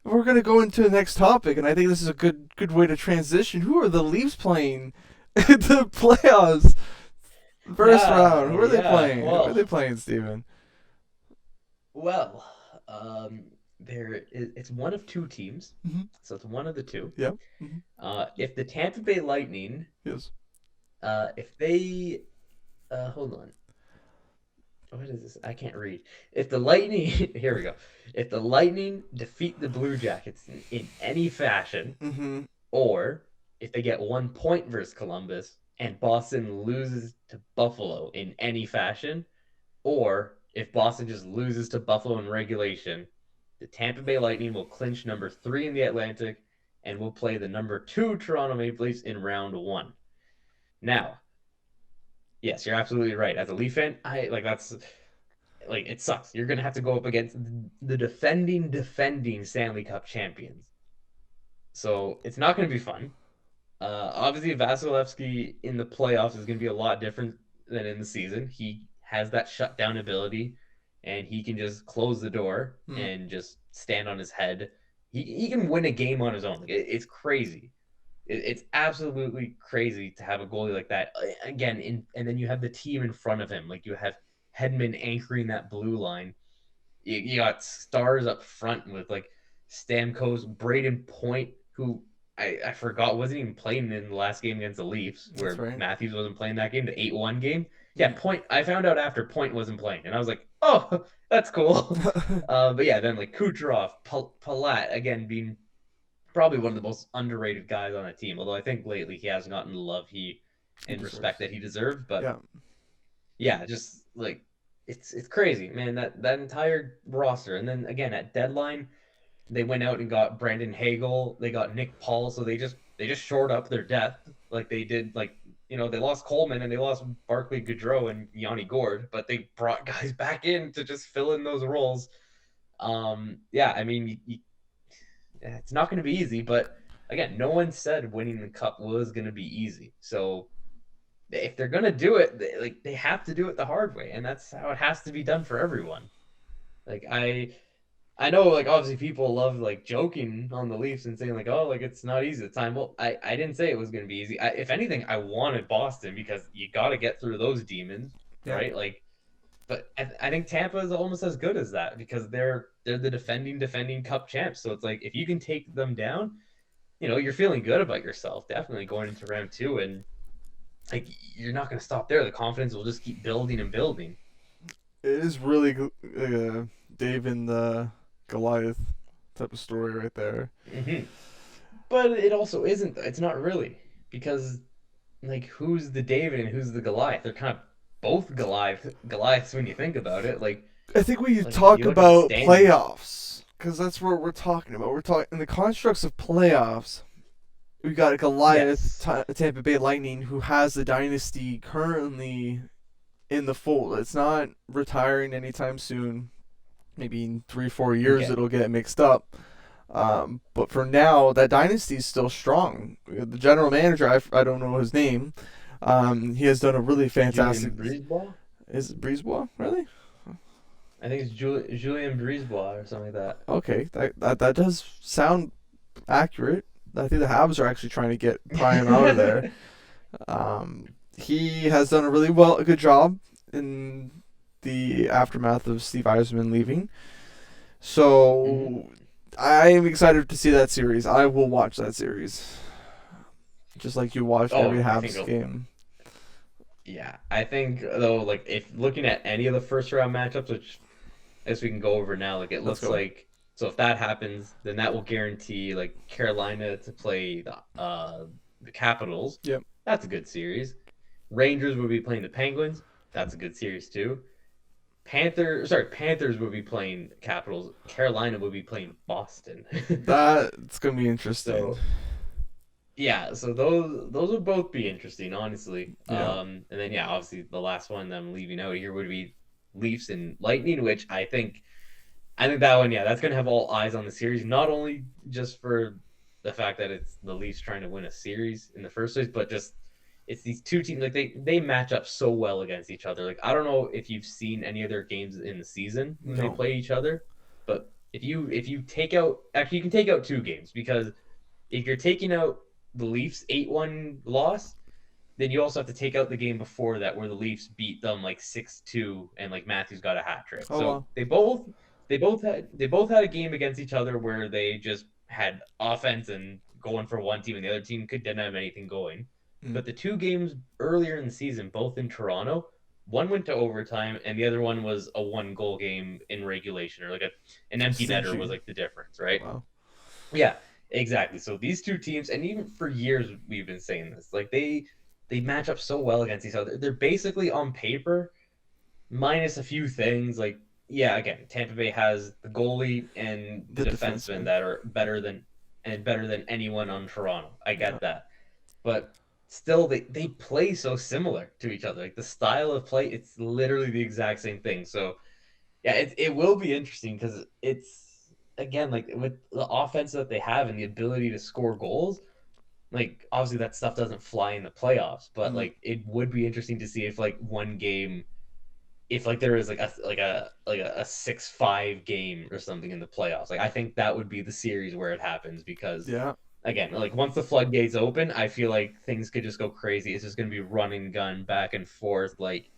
we're gonna go into the next topic, and I think this is a good way to transition. Who are the Leafs playing in the playoffs? First round. Who are they Yeah. playing? Who are Well, they playing, Steven? well. It's one of two teams, Mm-hmm. so it's one of the two. Yeah. Mm-hmm. If the Tampa Bay Lightning, Yes. if they, hold on, what is this? I can't read. If the Lightning, here we go. If the Lightning defeat the Blue Jackets in any fashion, Mm-hmm. or if they get 1 point versus Columbus and Boston loses to Buffalo in any fashion, or if Boston just loses to Buffalo in regulation, the Tampa Bay Lightning will clinch number 3 in the Atlantic and will play the number 2 Toronto Maple Leafs in round 1. Now, yes, you're absolutely right. As a Leaf fan, I like that's like it sucks. You're gonna have to go up against the defending Stanley Cup champions. So it's not gonna be fun. Obviously, Vasilevsky in the playoffs is going to be a lot different than in the season. He has that shutdown ability, and he can just close the door Mm-hmm. and just stand on his head. He can win a game on his own. Like, it's crazy. It's absolutely crazy to have a goalie like that. Again, and then you have the team in front of him. Like you have Hedman anchoring that blue line. You got stars up front with like Stamkos, Braden Point, who I forgot wasn't even playing in the last game against the Leafs, That's where right. Matthews wasn't playing that game, the 8-1 game. Yeah, Mm-hmm. Point. I found out after Point wasn't playing, and I was like, oh, that's cool. But yeah, then like Kucherov, Palat, again being probably one of the most underrated guys on the team. Although I think lately he hasn't gotten the love he He and respect deserves. that he deserved. But Yeah. yeah, just like it's crazy, man. That entire roster, and then again at deadline, they went out and got Brandon Hagel, they got Nick Paul, so they just shored up their depth like they did. Like they lost Coleman and they lost Barclay Goodrow and Yanni Gord, but they brought guys back in to just fill in those roles. Yeah, I mean, it's not going to be easy, but again, no one said winning the cup was going to be easy. So if they're gonna do it, they have to do it the hard way, and that's how it has to be done for everyone. Like I know like obviously people love like joking on the Leafs and saying like oh like it's not easy at the time. Well, I didn't say it was gonna be easy. If anything, I wanted Boston because you got to get through those demons, Yeah. right? Like, but I think Tampa is almost as good as that because they're the defending Cup champs. So it's like if you can take them down, you're feeling good about yourself. Definitely going into round two and like you're not going to stop there. The confidence will just keep building and building. It is really Dave and the Goliath type of story right there. Hmm. But it also isn't. It's not really because like who's the David and who's the Goliath? They're kind of both Goliaths when you think about it. I think we Like if talk you look at the about standings. playoffs because that's what we're talking about. We're talking in the constructs of playoffs. We got a Goliath Yes. Tampa Bay Lightning who has the dynasty currently in the fold. It's not retiring anytime soon. Maybe in 3 4 years Okay. it'll get mixed up. But for now, that dynasty is still strong. The general manager, I don't know his name. He has done a really Julian fantastic. Brisebois. Is it Brisebois really? I think it's Julian Brisebois or something like that. Okay, that does sound accurate. I think the Habs are actually trying to pry him out of there. He has done a good job in the aftermath of Steve Eisman leaving. Hmm. So I am excited to see that series. I will watch that series, just like you watched every Oh, I think Habs game. yeah. I think though, like if looking at any of the first round matchups, which I guess we can go over now. Like it Let's looks go. like so if that happens, then that will guarantee like Carolina to play the Capitals. Yep. That's a good series. Rangers will be playing the Penguins. That's a good series too. Panthers will be playing Capitals. Carolina will be playing Boston. That's gonna be interesting. So yeah, so those would both be interesting, honestly. Yeah. And then yeah, obviously the last one that I'm leaving out here would be Leafs and Lightning, which I think that one, yeah, that's gonna have all eyes on the series, not only just for the fact that it's the Leafs trying to win a series in the first place, but just it's these two teams like they match up so well against each other. Like I don't know if you've seen any of their games in the season when they No. play each other, but if you take out, actually you can take out two games, because if you're taking out the Leafs 8-1 loss, then you also have to take out the game before that where the Leafs beat them like 6-2 and like Matthews got a hat trick. Oh So well. they both had a game against each other where they just had offense and going for one team, and the other team didn't have anything going. Mm. But the two games earlier in the season, both in Toronto, one went to overtime and the other one was a one goal game in regulation, or like an empty netter was Stingy. like the difference, right? Wow. Yeah, exactly. So these two teams, and even for years we've been saying this, like they match up so well against each other. They're basically on paper, minus a few things. Like, yeah, again, Tampa Bay has the goalie and the The defenseman defenseman. that are better than anyone on Toronto. I Yeah. get that, but still, they play so similar to each other. Like the style of play, it's literally the exact same thing. So yeah, it will be interesting because it's, again, like with the offense that they have and the ability to score goals. Like obviously that stuff doesn't fly in the playoffs, but Mm. like it would be interesting to see if like one game, if like there is like a 6-5 game or something in the playoffs. Like I think that would be the series where it happens, because Yeah. again, like once the floodgates open, I feel like things could just go crazy. It's just gonna be running gun back and forth. Like,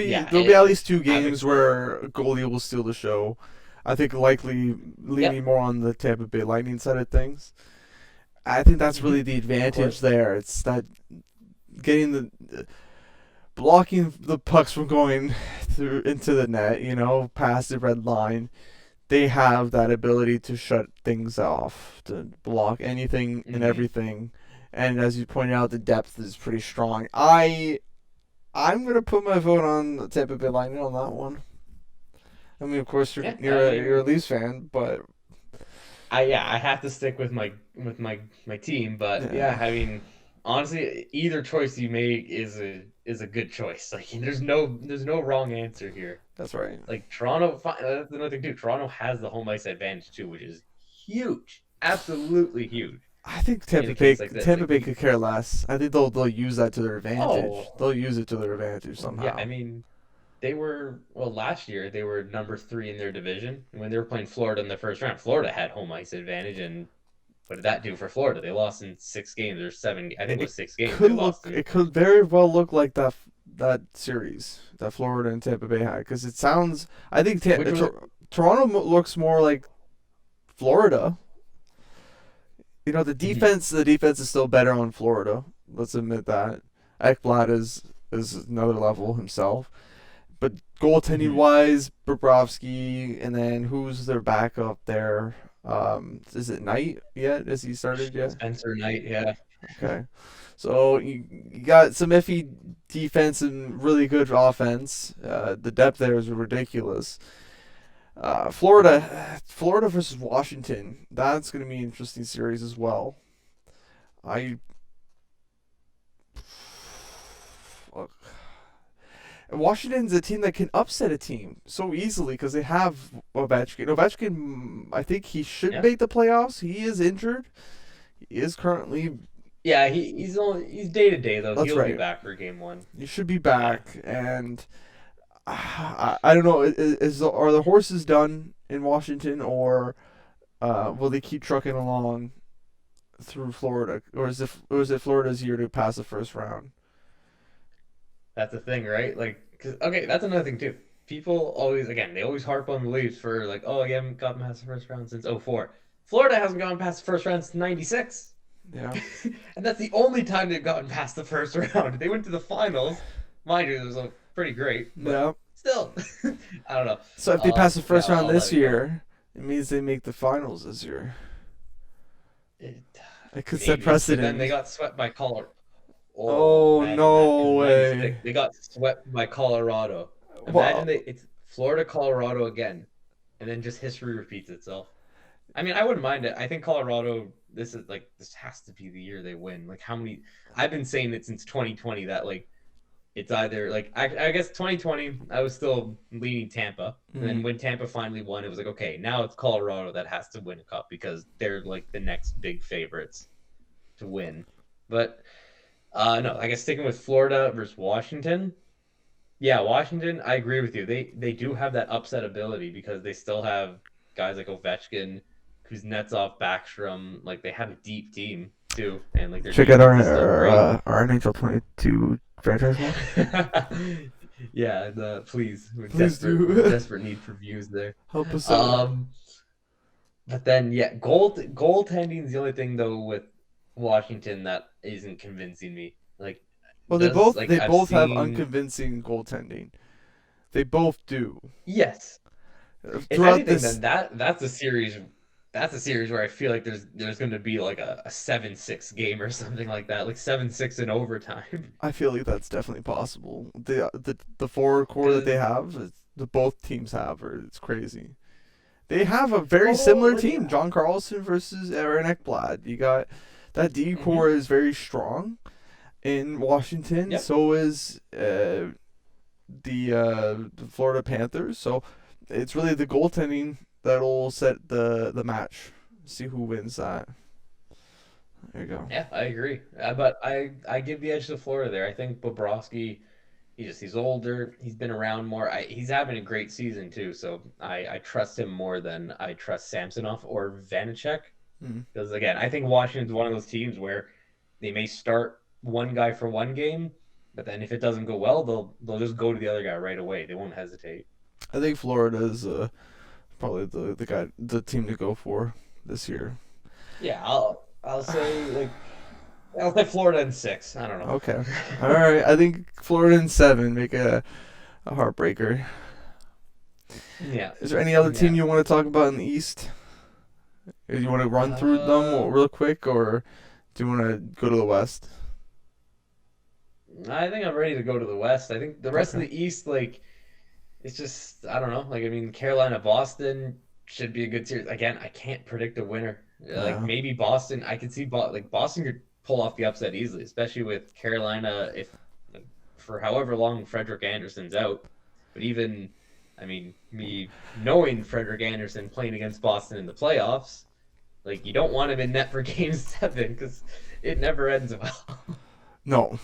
yeah, There'll be at least two games where a goalie will steal the show. I think likely leaning yep, more on the Tampa Bay Lightning side of things. I think that's really the of advantage course. there. It's that getting the blocking the pucks from going through into the net, past the red line. They have that ability to shut things off, to block anything and Mm-hmm. everything. And as you pointed out, the depth is pretty strong. I'm gonna put my vote on the Tampa Bay Lightning on that one. I mean, of course, Yeah, I you're a mean, Leafs fan, but I have to stick with my team, but yeah, yeah, I mean, honestly, either choice you make is a good choice. Like there's no wrong answer here. that's right. Like Toronto, that's another thing too. Toronto has the home ice advantage too, which is huge, absolutely huge I think in a case like this. Tampa Like Bay could care less. I think they'll use that to their advantage. oh They'll use it to their advantage yeah, I somehow. mean, they were, well, last year they were number three in their division when they were playing Florida in the first round. Florida had home ice advantage, and what did that do for Florida? They lost in 6 games or seven. I think it It was 6 games they lost in. it could very well look like that series that Florida and Tampa Bay had because it sounds. I think Which was Toronto looks more like Florida. mhm, The defense is still better on Florida. Let's admit that. Ekblad is another level himself. But goaltending mhm. wise, Bobrovsky, and then who's their backup there? Is it Knight yet? Has he started yet? Spencer Knight, yeah. Okay. So you got some iffy defense and really good offense. The depth there is ridiculous. Florida versus Washington. That's going to be an interesting series as well. I Washington's a team that can upset a team so easily because they have Ovechkin. Ovechkin, I think he should Yeah. make the playoffs. He is injured. He is currently. Yeah, he's day to day though. That's He'll be right. back for game one. He should be Yeah. back, and I don't know. Are the horses done in Washington, or will they keep trucking along through Florida, or is it Florida's year to pass the first round? That's the thing, right? Like, okay, that's another thing too. People always, again, they always harp on the Leafs for like, oh, you haven't gotten past the first round since '04. Florida hasn't gone past the first round since '96. Yeah, And that's the only time they've gotten past the first round. They went to the finals. Mind you, it was pretty great, but yeah. still, I don't know. So if they pass the Yeah, first round I'll let this it go. year, it means they make the finals this year. It, It could set maybe, but then they precedent. got swept by Colorado. Oh, Oh imagine that. Because no in '96 way! they got swept by Colorado. Well, Imagine it's Florida, Colorado again, and then just history repeats itself. I mean, I wouldn't mind it. I think Colorado. This has to be the year they win. Like how many? I've been saying it since 2020 that like it's either like I guess 2020 I was still leaning Tampa, and then mm, when Tampa finally won, it was like okay, now it's Colorado that has to win a cup because they're like the next big favorites to win. But no, I guess sticking with Florida versus Washington. Yeah, Washington, I agree with you. They do have that upset ability because they still have. guys like Ovechkin, Kuznetsov, Backstrom. Like they have a deep team too, and like their Check out defense is still great. our NHL 22 franchise mode. Yeah, the please, Please we're in do. desperate need for views there. Help us out. Um, but then yeah, goaltending is the only thing though with Washington that isn't convincing me. Like Well, does like they I've both have seen unconvincing goaltending. They both do. yes. If Throughout anything, this, then that's a series. That's a series where I feel like there's going to be like a 7-6 game or something like that, like 7-6 in overtime. I feel like that's definitely possible. The forward core that they Because have, the both teams have, it's crazy. They have a very although similar like team. John Carlson versus Aaron Ekblad. You got that D hmm core is very strong in Washington. yep, So is the Florida Panthers. So it's really the goaltending that'll set the match. See who wins that. There you go. yeah, I agree. But I give the edge to Florida there. I think Bobrovsky, he's older. He's been around more. He's having a great season too. So I trust him more than I trust Samsonov or Vanacek. Hmm. Because again, I think Washington's one of those teams where they may start one guy for one game, but then if it doesn't go well, they'll just go to the other guy right away. They won't hesitate. I think Florida is probably the team to go for this year. Yeah, I'll say like I'll say Florida in 6. I don't know. Okay. All right. I think Florida in 7 make a heartbreaker. Yeah, Is there any other team yeah. you want to talk about in the East? Do you want to run through them Uh, real quick, or do you want to go to the West? I think I'm ready to go to the West. I think the rest of Okay. the East, like it's just I don't know. Like I mean, Carolina, Boston should be a good series. Again, I can't predict a winner. Like Yeah. maybe Boston. I could see like Boston could pull off the upset easily, especially with Carolina if like, for however long Frederick Anderson's out. But even I mean, me knowing Frederick Anderson playing against Boston in the playoffs, like you don't want him in net for Game 7 because it never ends well. No.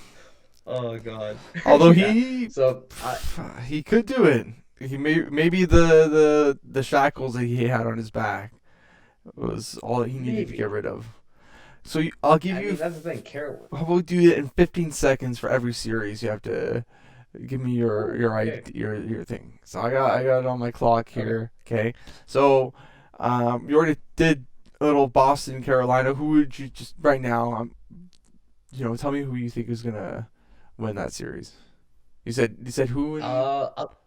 Oh God. Although Yeah. So I he could do it. He maybe the shackles that he had on his back was all that he needed to get maybe. rid of. So I'll give I you. mean that's the thing. Carol. How about we do it in 15 seconds for every series? You have to give me Oh, okay. your thing. So I got it on my clock Okay. here. Okay. So you already did a little Boston, Carolina. Who would you just right now? Tell me who you think is gonna win that series. You said who in? I'll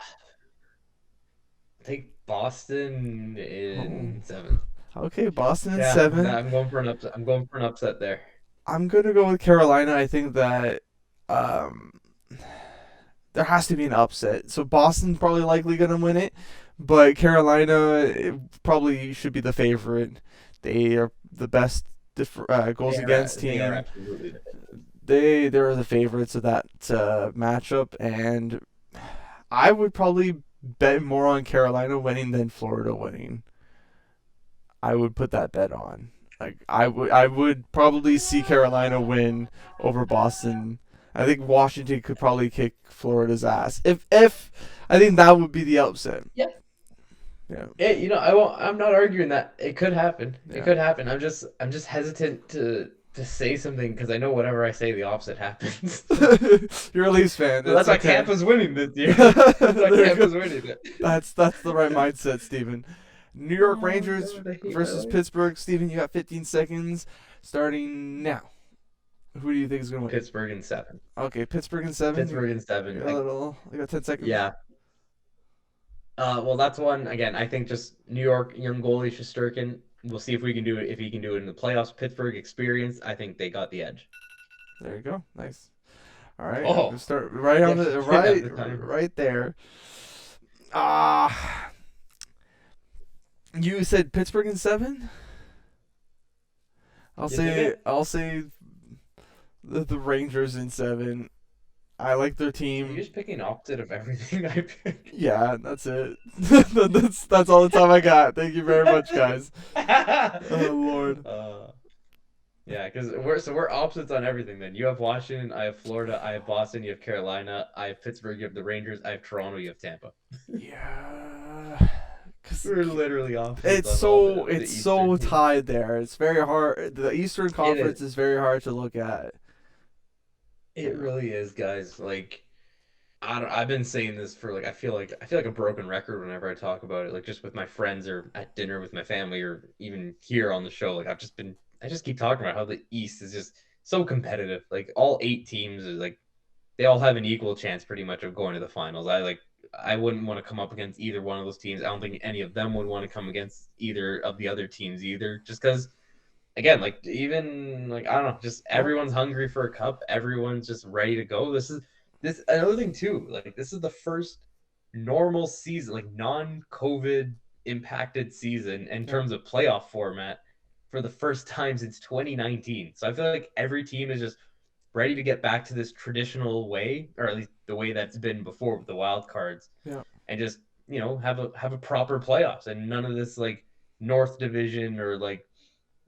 take Boston Oh, in 7. okay, Boston in Yeah, 7. I'm going for an upset. I'm going for an upset there. I'm gonna go with Carolina. I think that um, there has to be an upset. So Boston's probably likely gonna win it, but Carolina probably should be the favorite. They are the best goals against They are team. absolutely They're the favorites of that matchup, and I would probably bet more on Carolina winning than Florida winning. I would put that bet on. Like I would probably see Carolina win over Boston. I think Washington could probably kick Florida's ass. If I think that would be the upset. yeah. Yeah. I won't. I'm not arguing that it could happen. It Yeah. could happen. I'm just hesitant to say something because I know whatever I say, the opposite happens. You're a Leafs fan. So It's that's why okay. Tampa's winning this year. That's why There you go. Tampa's winning it. That's the right mindset, Steven. New York Oh Rangers God, I hate my versus life. Pittsburgh. Steven, you got 15 seconds starting now. Who do you think is going to win? Pittsburgh in 7. Okay, Pittsburgh in 7. Pittsburgh in 7. You got 10 seconds. Yeah. Well, that's one again. I think just New York young goalie Shesterkin. We'll see if we can do it. If he can do it in the playoffs, Pittsburgh experience. I think they got the edge. There you go. Nice. All right, I'm gonna Oh, start right on the didn't have the time. right there. Ah, you said Pittsburgh in 7. Yes, I did. I'll say the Rangers in 7. I like their You're team. just picking opposite of everything I pick. Yeah, that's it. That's all the time I got. Thank you very much, guys. Oh Lord. uh, yeah, because we're opposites on everything. Then you have Washington, I have Florida, I have Boston, you have Carolina, I have Pittsburgh, you have the Rangers, I have Toronto, you have Tampa. Yeah, We're literally opposites It's on all so the it's Eastern so teams. tied there. It's very hard. The Eastern It is. Conference is very hard to look at. It Yeah. really is, guys. Like I've been saying this for like I feel like a broken record whenever I talk about it. Like just with my friends or at dinner with my family or even here on the show. Like I just keep talking about how the East is just so competitive. Like all 8 teams are like they all have an equal chance pretty much of going to the finals. I wouldn't want to come up against either one of those teams. I don't think any of them would want to come against either of the other teams either. Just because again, like even like I don't know, just Well, everyone's hungry for a cup. Everyone's just ready to go. This another thing too. Like this is the first normal season, like non-COVID impacted season in yeah. terms of playoff format for the first time since 2019. So I feel like every team is just ready to get back to this traditional way, or at least the way that's been before with the wild cards, Yeah. and just have a proper playoffs and none of this like North Division or like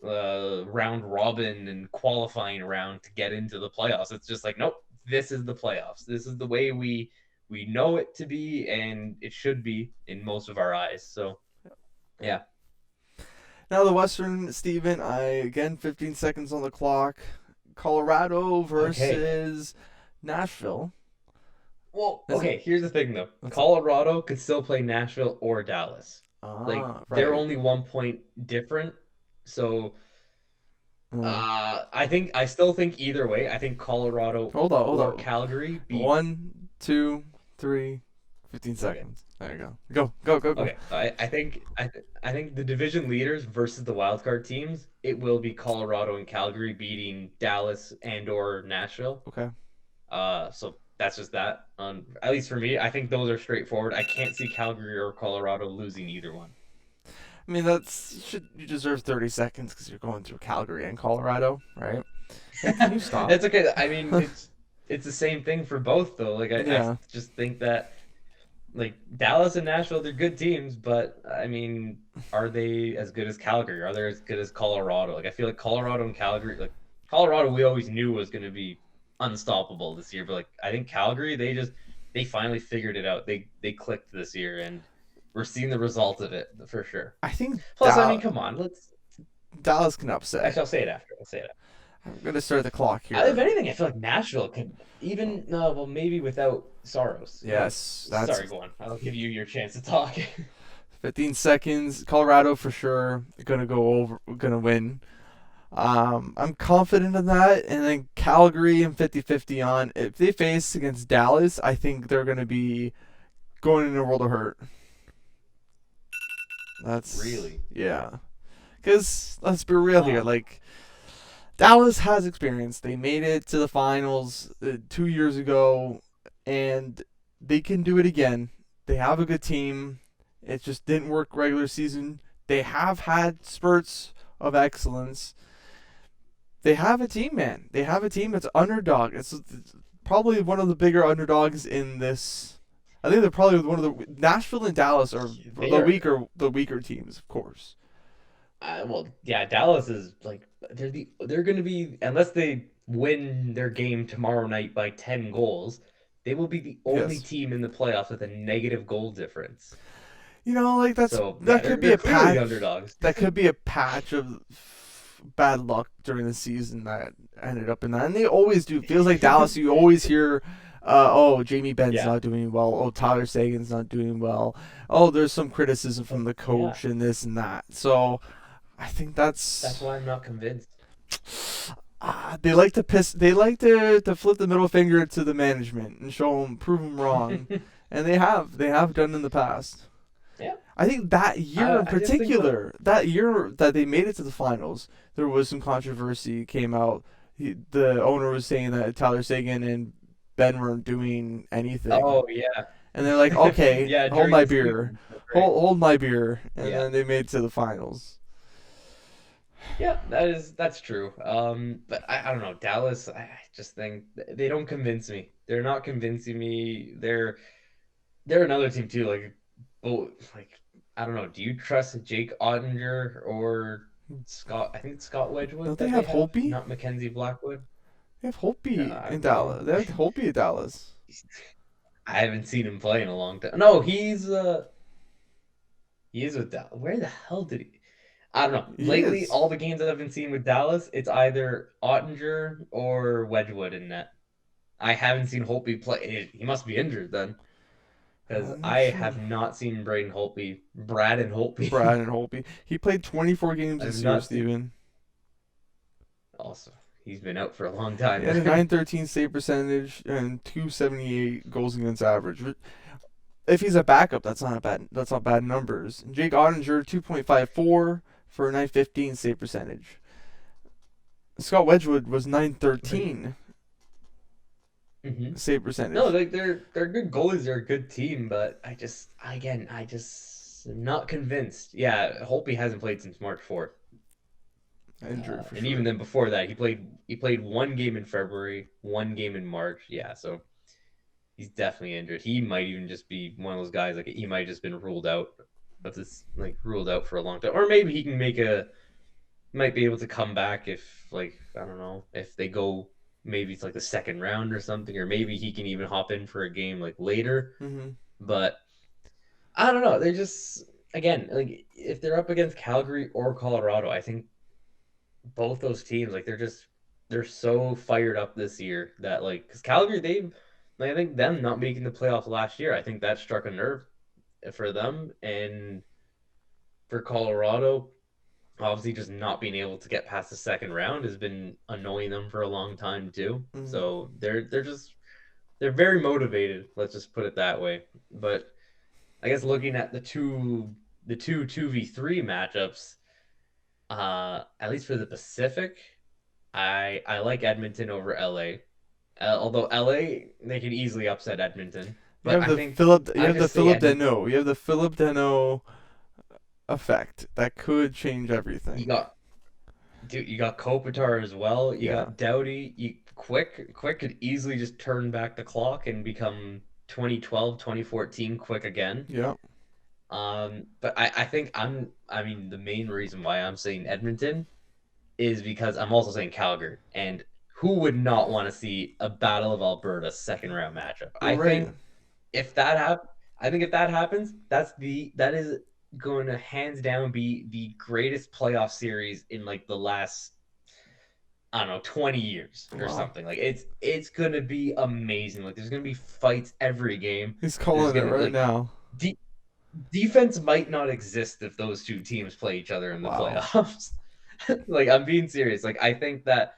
round robin and qualifying round to get into the playoffs. It's just like, nope, this is the playoffs. This is the way we know it to be, and it should be in most of our eyes. So yeah, Now the Western, Steven, I again 15 seconds on the clock. Colorado okay. versus Nashville. Well, Is it? okay. Here's the thing, though. What's up? Colorado could still play Nashville or Dallas. Like they're Right. only 1 point different, so Uh, I still think either way. I think Colorado hold on, hold or on. Calgary beat. 1, 2, 3, 15 Okay. seconds. There you go. Go, go, go, go. Okay, I think the division leaders versus the wild card teams, it will be Colorado and Calgary beating Dallas and or Nashville. Okay. So that's just that. At least for me, I think those are straightforward. I can't see Calgary or Colorado losing either one. I mean, you deserve 30 seconds because you're going through Calgary and Colorado, right? Hey, can you stop? It's okay. I mean, it's the same thing for both though. Like I Yeah. just think that like Dallas and Nashville, they're good teams, but I mean, are they as good as Calgary? Are they as good as Colorado? Like I feel like Colorado and Calgary, like Colorado, we always knew was going to be unstoppable this year, but like I think Calgary, they finally figured it out. They clicked this year, and we're seeing the result of it for sure. I think Plus, I mean, come on, let's. Dallas can upset. Actually, I'll say it after. I'll say it. I'm going to start the clock If here. anything, I feel like Nashville could even no, well, maybe without Soros. But Yes, that's sorry, go on. I'll give you your chance to talk. 15 seconds. Colorado for sure gonna go over, gonna win. I'm confident in that. And then Calgary and 50-50 on. If they face against Dallas, I think they're gonna be going in a world of hurt. That's Really? yeah. Because let's be real here. Huh. Like Dallas has experience. They made it to the finals 2 years ago, and they can do it again. They have a good team. It just didn't work regular season. They have had spurts of excellence. They have a team, man. They have a team that's underdog. It's probably one of the bigger underdogs in this. I think they're probably one of the Nashville and Dallas are They are. the weaker teams, of course. Well, yeah. Dallas is like they're going to be unless they win their game tomorrow night by 10 goals. They will be the only Yes. team in the playoffs with a negative goal difference. Like So yeah, that they're could be they're a clearly patch. underdogs. That could be a patch of bad luck during the season that ended up in that. And they always do. It feels like Dallas. You always hear, "Oh, Jamie Benn's Yeah, not doing well. Oh, Tyler Sagan's not doing well. Oh, there's some criticism from the yeah. coach and this and that." So I think That's that's why I'm not convinced. they like to piss. They like to flip the middle finger to the management and show them, prove them wrong, and they have done in the past. Yeah, I think that year in I just think that. particular, that year that they made it to the finals, there was some controversy came out. The owner was saying that Tyler Sagan and Ben weren't doing anything, Oh yeah, and they're like, "Okay, yeah. hold During my the beer, season, that's right. hold my beer," and Yeah, then they made it to the finals. yeah. That's true. But I don't know. Dallas, I just think they don't convince me. They're not convincing me. They're another team too. Like I don't know. Do you trust Jake Ottinger or Scott? I think it's Scott Wedgwood Don't they that they have have, Holtby? not Mackenzie Blackwood. They have Holtby I in don't know. Dallas. They have Holtby in Dallas. I haven't seen him play in a long time. No, he's He is with Dallas. Where the hell did he? I don't know. He Lately, is. all the games that I've been seeing with Dallas, it's either Ottinger or Wedgwood in net. I haven't seen Holtby play. He must be injured then, because I'm not I sure. have not seen Braden Holtby, Brad and Holtby. Brad and Holtby. He played 24 games I've this year, not seen. Steven. Also, he's been out for a long He time had a then. 913 save percentage and 278 goals against average. If he's a backup, that's not bad numbers. Jake Ottinger 2.54 for a 915 save percentage. Scott Wedgwood was Like, 913 hmm save no, percentage. like they're good goalies. They're a good team, but I just am not convinced. Yeah, Holtby hasn't played since March 4th. Injured for And even sure. then before that, he played one game in February, one game in March. Yeah, so he's definitely injured. He might even just be one of those guys like he might have just been ruled out of this, like ruled out for a long time, or maybe he can might be able to come back if like I don't know if they go maybe it's like the second round or something, or maybe he can even hop in for a game like later. Mm-hmm. But I don't know. They just again like if they're up against Calgary or Colorado, I think both those teams like they're so fired up this year that like because Calgary they like, I think them not making the playoffs last year I think that struck a nerve for them and for Colorado obviously just not being able to get past the second round has been annoying them for a long time too. Mm-hmm. So they're very motivated. Let's just put it that way. But I guess looking at the two 2v3 matchups, at least for the Pacific, I like Edmonton over LA. Although LA they can easily upset Edmonton, but I think You I have the just say Philip Edmonton. Deneau. You have the Philip Deneau effect that could change You everything. got dude, you got Kopitar as well. You Yeah. got Doughty. Quick could easily just turn back the clock and become 2012, 2014 quick again. Yeah. But I think I mean the main reason why I'm saying Edmonton is because I'm also saying Calgary. And who would not want to see a Battle of Alberta second round matchup? You're right. If that hap- I think if that happens, that is going to hands down be the greatest playoff series in like the last I don't know 20 years or Wow. something. Like it's going to be amazing. Like there's going to be fights every game. He's There's calling it going to right like now. de- defense might not exist if those two teams play each other in the Wow. playoffs. Like I'm being serious. Like I think that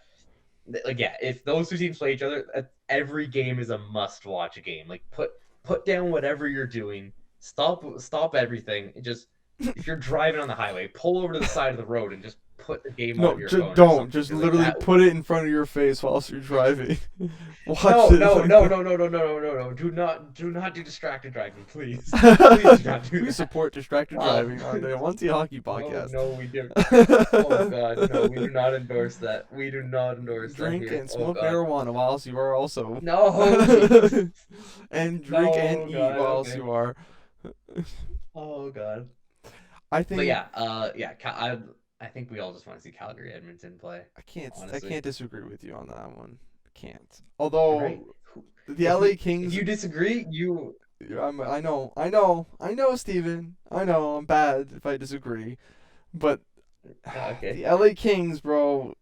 like yeah, if those two teams play each other, every game is a must-watch game. Like put down whatever you're doing, stop everything, and just if you're driving on the highway, pull over to the side of the road and just put the game No, on your just phone or don't. something. Just Because like literally that. put it in front of your face whilst you're driving. Watch No, it no, like no, that. no, no, no, no, no, no, no. Do not do distracted driving, please. Please do not do We that. support distracted Oh, driving on the One T Hockey no, podcast. no, we do. Oh God, no, we do not endorse that. We do not endorse that Drink here. and Oh smoke God. marijuana whilst you are also. No, Jesus. And drink and No, eat God. whilst Okay. you are. Oh God. I But think yeah, yeah. I think we all just want to see Calgary Edmonton play. I Honestly, can't disagree with you on that one. Can't. right? Although the LA If Kings, you disagree, you I know, Steven. I know I'm bad if I disagree, but okay? the LA Kings, bro,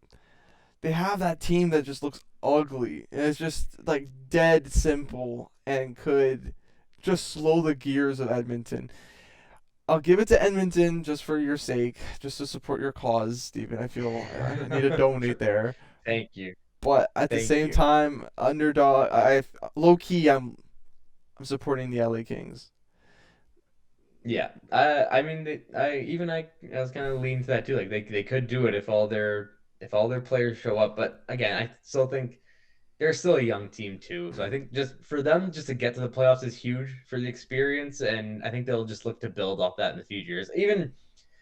they have that team that just looks ugly. And it's just like dead simple and could just slow the gears of Edmonton. I'll give it to Edmonton just for your sake, just to support your cause, Steven. I feel I need to donate there. Thank you, But at the thank same you. time, underdog. Low key. I'm supporting the LA Kings. Yeah, I mean, I was kind of leaning to that too. Like they could do it if all their players show up. But again, I still think they're still a young team too. So I think just for them just to get to the playoffs is huge for the experience, and I think they'll just look to build off that in the future years. Even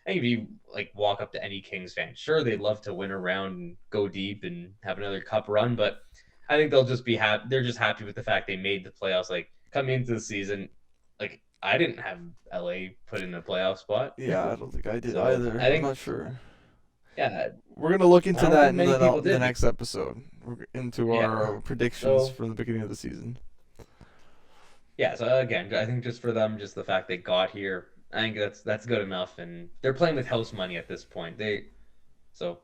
I think if you like walk up to any Kings fan, sure they'd love to win a round and go deep and have another cup run, but I think they'll just be happy. They're just happy with the fact they made the playoffs. Like coming into the season, like I didn't have LA put in a playoff spot, Yeah, I don't think I did so either. I I'm think not sure. yeah, We're gonna look I into don't that think many people in the did. next episode. We're into Yeah, our predictions so from the beginning of the season. yeah, so again, I think just for them, just the fact they got here, I think that's good enough, and they're playing with house money at this point. So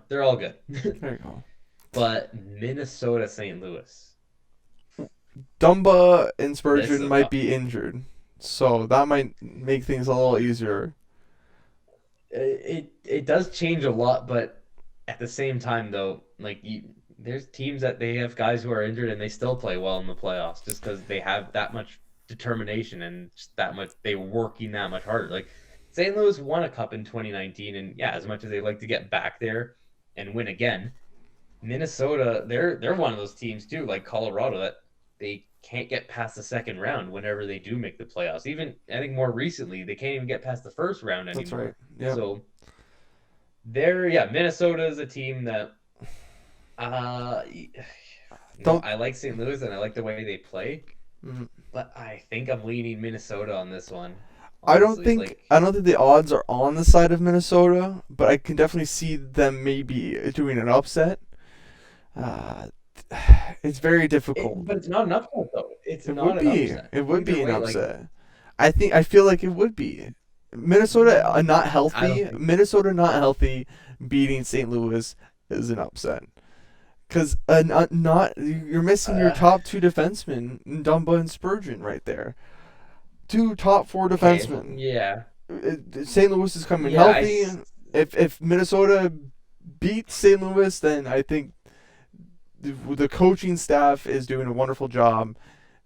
they're all good. There you go. But Minnesota St. Louis, Dumba and this is Spurgeon a might tough. be injured, so that might make things a little easier. It does change a lot, but at the same time though, like there's teams that they have guys who are injured and they still play well in the playoffs just because they have that much determination and just that much they were working that much harder. Like St. Louis won a cup in 2019, and yeah, as much as they like to get back there and win again, Minnesota, they're one of those teams too, like Colorado, that they can't get past the second round whenever they do make the playoffs. Even I think more recently, they can't even get past the first round That's right. anymore. Yep. So yeah, Minnesota is a team that uh Don't. I like St. Louis and I like the way they play, mm, but I think I'm leaning Minnesota on this one. I don't Honestly, think I don't think the odds are on the side of Minnesota, but I can definitely see them maybe doing an upset. Uh, it's very difficult. but it's not an upset though. It's It would not an be. upset. It would Either be an way, like upset. I feel like it would be. Not I don't healthy. think Minnesota not healthy beating St. Louis is an upset. Because not you're missing your uh, top two defensemen, Dumba and Spurgeon, right there. Two top four okay, defensemen. yeah. St. Louis is coming Yeah, healthy. If Minnesota beats St. Louis, then I think the coaching staff is doing a wonderful job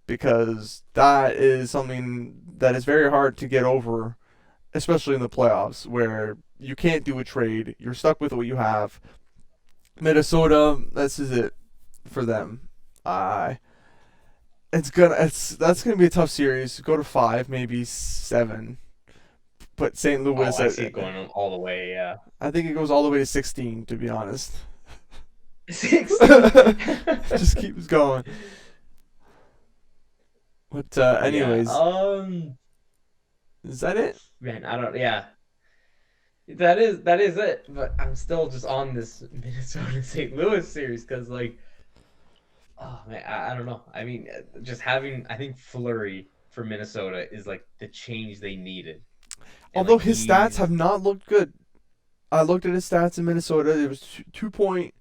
because that is something that is very hard to get over, especially in the playoffs where you can't do a trade. You're stuck with what you have. Minnesota, this is it for them. Uh, that's gonna be a tough series. Go to 5, maybe 7. But St. oh, Louis, I see it going all the way. Yeah, I think it goes all the way to 16. To be honest, 16. just keeps going. But Yeah. anyways, is that it? Man, I don't. Yeah, that is it. But I'm still just on this Minnesota St. Louis series because oh man, I don't know. I mean, just having I think Fleury for Minnesota is like the change they needed, and Although like his stats have he's not looked good. I looked at his stats in Minnesota. It was 2.9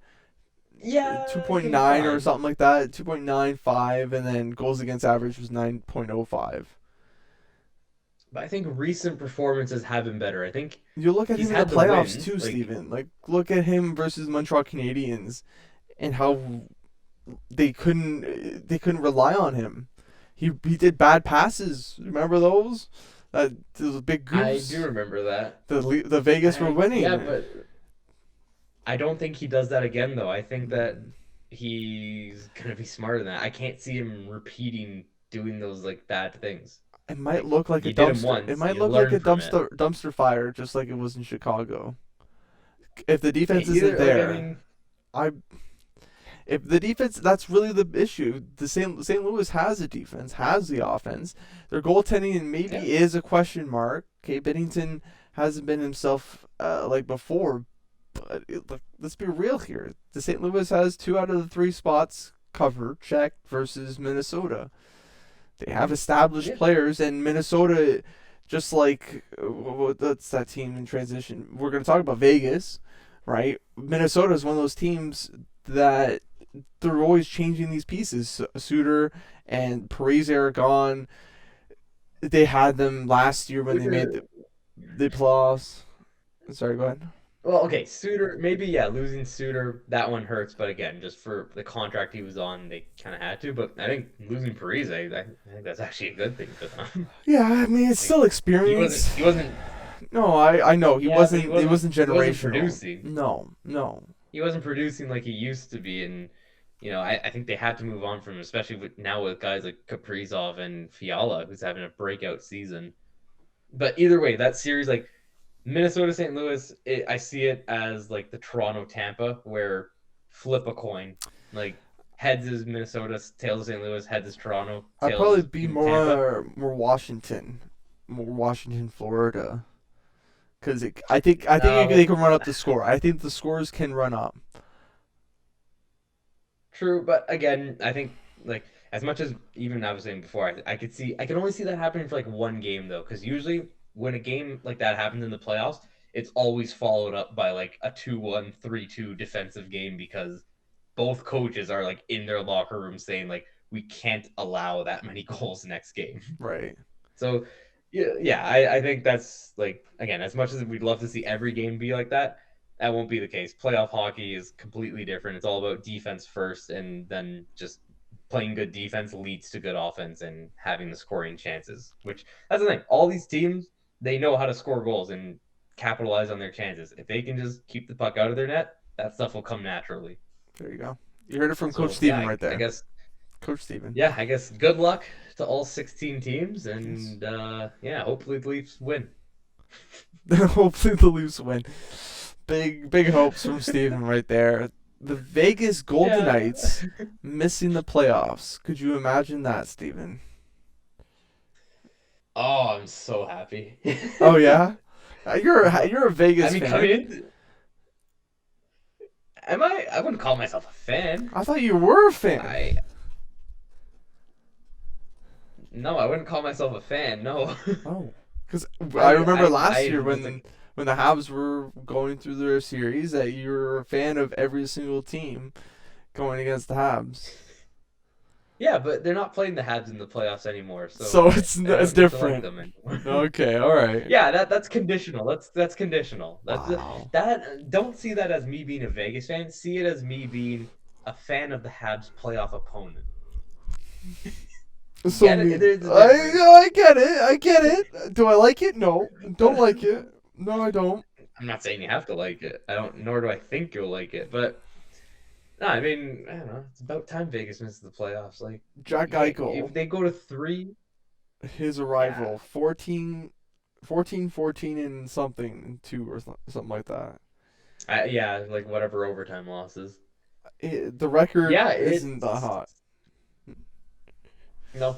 or fine. something like that. 2.95, and then goals against average was 9.05. But I think recent performances have been better. I think You look at he's him in the had the playoffs wins. too, Like Steven. Like look at him versus Montreal Canadiens and how they couldn't rely on him. He did bad passes. Remember those? Those big I do goose. remember that. The Vegas were Yeah, winning. but I don't think he does that again, though. I think that he's gonna be smarter than that. I can't see him repeating doing those like bad things. It might Like look like a you did them dumpster. It once, might you look like learn a from it. dumpster fire, just like it was in Chicago. If the defense isn't Either like I there, mean, I if the defense, that's really the issue. The St. Louis has a defense, has the offense. Their goaltending and maybe yeah, is a question mark. Okay, Bennington hasn't been himself like before, but let's be real here. The St. Louis has 2 out of the 3 spots covered, checked versus Minnesota. They have established yeah, players, and Minnesota, just like that's that team in transition. We're going to talk about Vegas, right? Minnesota is one of those teams that they're always changing these pieces. Suter and Parise are gone. They had them last year when they made Suter. the playoffs. Sorry, go ahead. Well, okay, Suter. Maybe yeah, losing Suter that one hurts, but again, just for the contract he was on, they kind of had to. But I think losing Parise, I think that's actually a good thing for them. Yeah, I mean it's Like still experience. he wasn't. No, I know he Yeah, but wasn't. It wasn't he wasn't generational. producing. No, no. He wasn't producing like he used to be, and I think they had to move on from him, especially now with guys like Kaprizov and Fiala, who's having a breakout season. But either way, that series, like Minnesota St. Louis, I see it as like the Toronto Tampa, where flip a coin, like heads is Minnesota, tails is St. Louis, heads is Toronto, I'd tails probably is be Tampa. more Washington, Florida, because I think they No, can run up the score. I think the scores can run up. true, but again, I think like as much as even I was saying before, I could only see that happening for like one game though, because usually when a game like that happens in the playoffs, it's always followed up by like a 2-1, 3-2 defensive game because both coaches are like in their locker room saying like we can't allow that many goals next game. Right. So I think that's like again, as much as we'd love to see every game be like that, that won't be the case. Playoff hockey is completely different. It's all about defense first, and then just playing good defense leads to good offense and having the scoring chances. Which that's the thing. All these teams they know how to score goals and capitalize on their chances. If they can just keep the puck out of their net, that stuff will come naturally. There you go. You heard it from Coach So yeah, Steven right I there. guess Coach Steven. yeah, I guess good luck to all 16 teams, and yeah, hopefully the Leafs win. Hopefully the Leafs win. Big hopes from Steven right there. The Vegas Golden Yeah. Knights missing the playoffs. Could you imagine that, Steven? Oh, I'm so happy. Oh yeah, you're a I Vegas mean, fan. am I? I wouldn't call myself a fan. I thought you were a fan. I no, I wouldn't call myself a fan. No. Oh, because I remember last year was when the Habs were going through their series that you were a fan of every single team going against the Habs. yeah, but they're not playing the Habs in the playoffs anymore, so So it's I don't it's get to like different. them anymore. Okay, all right. Yeah, that's conditional. That's conditional. Wow. That don't see that as me being a Vegas fan. See it as me being a fan of the Habs playoff opponent. So Get it? me, There's a difference. I get it. I get it. Do I like it? No, don't like it. No, I don't. I'm not saying you have to like it. I don't. Nor do I think you'll like it. But no, I mean, I don't know. It's about time Vegas misses the playoffs. Like, Jack if Eichel, they go to three, his yeah, arrival, 14 and something, two or something like that. yeah, like whatever overtime losses. The record Yeah, isn't that it's hot. no,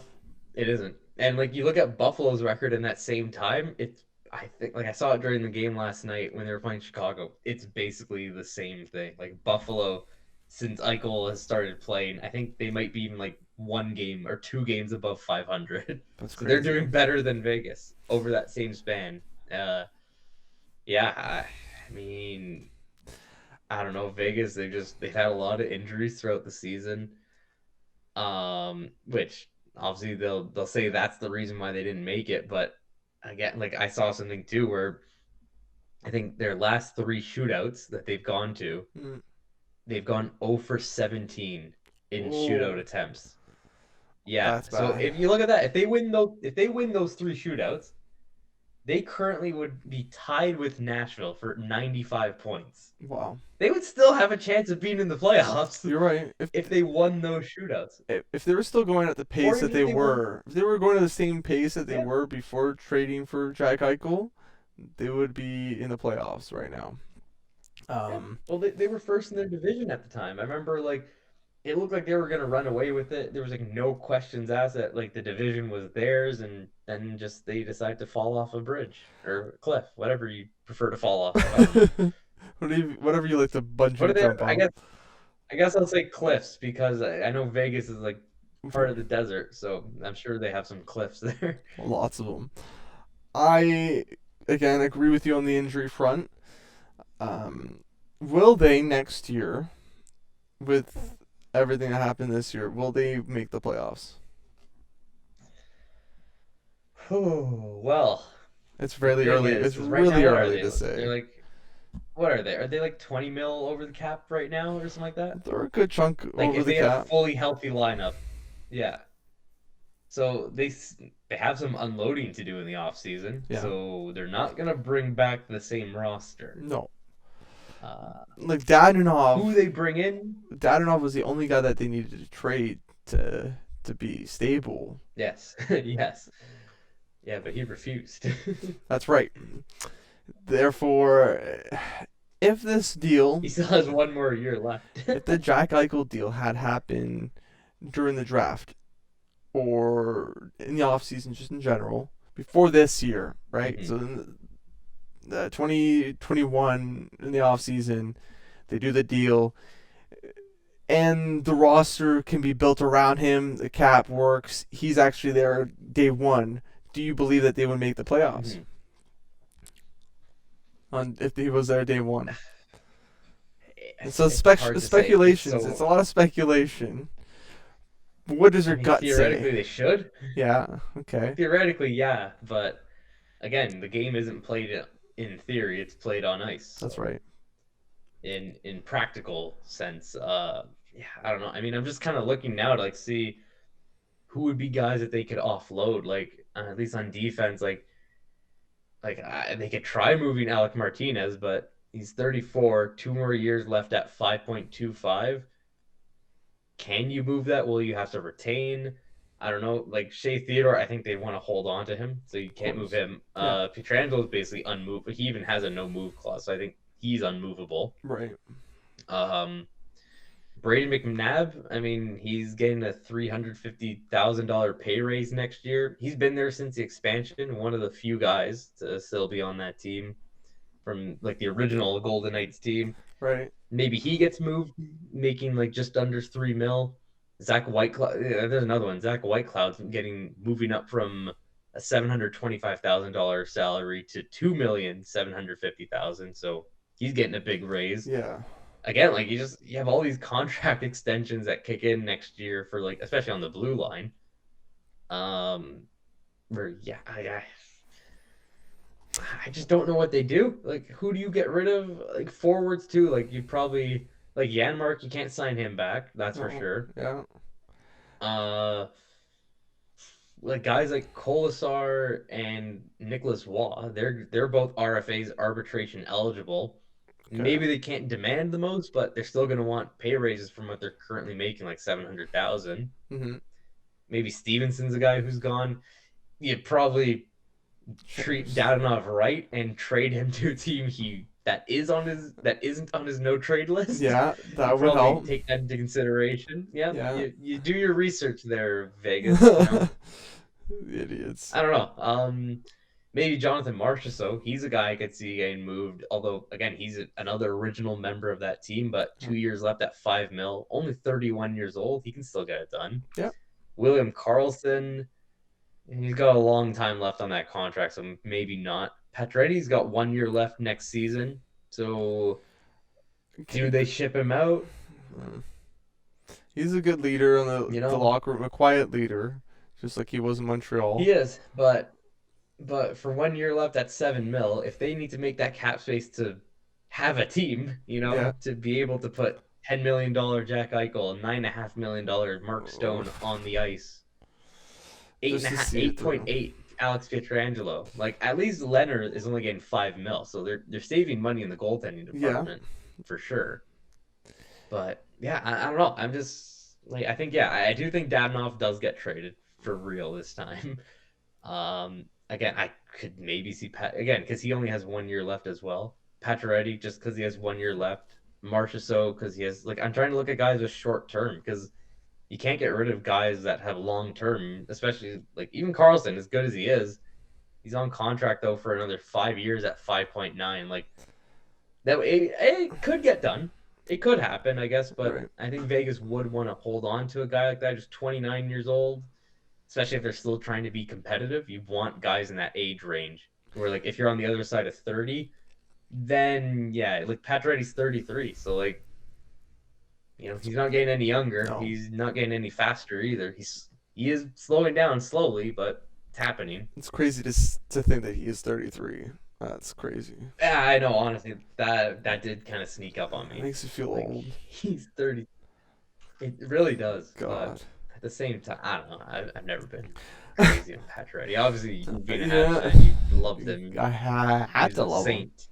it isn't. And like you look at Buffalo's record in that same time, it's I think like I saw it during the game last night when they were playing Chicago. It's basically the same thing. Like Buffalo, since Eichel has started playing, I think they might be even like one game or two games above 500. That's So they're crazy. doing better than Vegas over that same span. Uh, yeah, I mean, I don't know. Vegas, they've had a lot of injuries throughout the season. Which obviously they'll say that's the reason why they didn't make it. But again, like I saw something too where I think their last three shootouts that they've gone to, Mm. they've gone 0 for 17 in shootout Oh, attempts. Yeah. that's So bad. if you look at that, if they win those three shootouts, they currently would be tied with Nashville for 95 points. Wow, They would still have a chance of being in the playoffs you're right. if they won those shootouts. If they were still going at the Or pace that even they if they won, were, if they were going at the same pace that they yeah, were before trading for Jack Eichel, they would be in the playoffs right now. yeah. Um, Well, they were first in their division at the time. I remember like it looked like they were gonna run away with it. There was like no questions asked that like the division was theirs, and then just they decided to fall off a bridge or a cliff, whatever you prefer to fall off of. I don't know. whatever you like to What are bungee they? jump off. I guess I'll say cliffs because I know Vegas is like part of the desert, so I'm sure they have some cliffs there. Lots of them. I again agree with you on the injury front. Will they next year, with everything that happened this year, will they make the playoffs? Oh, well, It's the really thing early. It's is right now really what are early they? to They're say. like what are they? Are they like 20 mil over the cap right now or something like that? They're a good chunk Like over if the they had a cap. fully healthy lineup, yeah. So they have some unloading to do in the off season, Yeah. so they're not gonna bring back the same roster. No. Uh, Like Dadonov. who they bring in? Dadonov was the only guy that they needed to trade to be stable. Yes, yes, yeah, but he refused. That's right. Therefore, if this deal, He still has one more year left. if the Jack Eichel deal had happened during the draft or in the offseason, just in general, before this year, right? Mhm. So in the 2021 in the offseason, they do the deal, and the roster can be built around him. The cap works. He's actually there day one. Do you believe that they would make the playoffs? Mhm. on if he was there day one. And so It's hard to say. It's speculations. It's a so. lot of speculation. What does I your mean, gut theoretically, say? they should. Yeah. Okay. Theoretically, yeah, but again, the game isn't played in theory; it's played on ice. That's So, right. in practical sense, yeah, I don't know. I mean, I'm just kind of looking now to like see who would be guys that they could offload, like at least on defense, they could try moving Alec Martinez, but he's 34, 2 more years left at 5.25. Can you move that? Will you have to retain? I don't know. Like Shea Theodore, I think they want to hold on to him, so you Of can't move course. him. Yeah. Pietrangelo is basically unmovable. He even has a no move clause, so I think he's unmovable. Right. Um, Braden McNabb, I mean, he's getting a $350,000 pay raise next year. He's been there since the expansion, one of the few guys to still be on that team from like the original Golden Knights team. Right. Maybe he gets moved, making like just under 3 mil. Zach Whitecloud, yeah, there's another one. Zach Whitecloud's getting moving up from a $725,000 salary to 2,750,000. So he's getting a big raise. Yeah. Again, like you have all these contract extensions that kick in next year for like especially on the blue line. Um, where yeah, I just don't know what they do. Like, who do you get rid of? Like forwards too. Like you'd probably like Janmark. You can't sign him back. That's for No. sure. Yeah. Uh, like guys like Kolasar and Nicholas Waugh. They're both RFAs, arbitration eligible. Okay. Maybe they can't demand the most, but they're still going to want pay raises from what they're currently making, like 700,000. Mhm. Maybe Stevenson's a guy who's gone. You'd probably treat Shares. Dadonov right and trade him to a team that isn't on his no trade list. Yeah, You that would probably help. take that into consideration. Yeah, Yeah. you do your research there, Vegas. You know, Idiots. I don't know. Maybe Jonathan Marchessault. He's a guy I could see getting moved. Although again, he's another original member of that team, but 2 years left at 5 mil. Only 31 years old. He can still get it done. Yeah. William Karlsson. He's got a long time left on that contract, so maybe not. Pacioretty's got 1 year left next season. So do Okay. they ship him out? Mm. He's a good leader on You the know, locker room, a quiet leader, just like he was in Montreal. he is, but for 1 year left at 7 mil, if they need to make that cap space to have a team, Yeah. to be able to put $10 million Jack Eichel and $9.5 million Mark Stone Oof. on the ice, eight and Just a to half, see it eight point through. eight Alex Pietrangelo. Like at least Leonard is only getting 5 mil, so they're saving money in the goaltending Yeah. department for sure. But yeah, I don't know. I'm just like I think yeah, I do think Dadonov does get traded for real this time. Again, I could maybe see Pat again because he only has 1 year left as well. Pacioretty just because he has 1 year left. Marchessault because he has like I'm trying to look at guys with short term because you can't get rid of guys that have long term, especially like even Carlson, as good as he is, he's on contract though for another 5 years at 5.9. Like that, it could get done. It could happen, I guess, but Right. I think Vegas would want to hold on to a guy like that, just 29 years old, especially if they're still trying to be competitive. You want guys in that age range where, like, if you're on the other side of 30, then yeah, like Pacioretty's 33, so like he's not getting any younger. No. He's not getting any faster either. He is slowing down slowly, but it's happening. It's crazy to think that he is 33. That's crazy. Yeah, I know. Honestly, that did kind of sneak up on It me. makes you feel Like old. he's 30. It really does, but God. at the same time, I don't know. I've never been crazy on Pacioretty. Obviously, you being a Habs Yeah. fan, you loved him. I He had was to a love him. saint.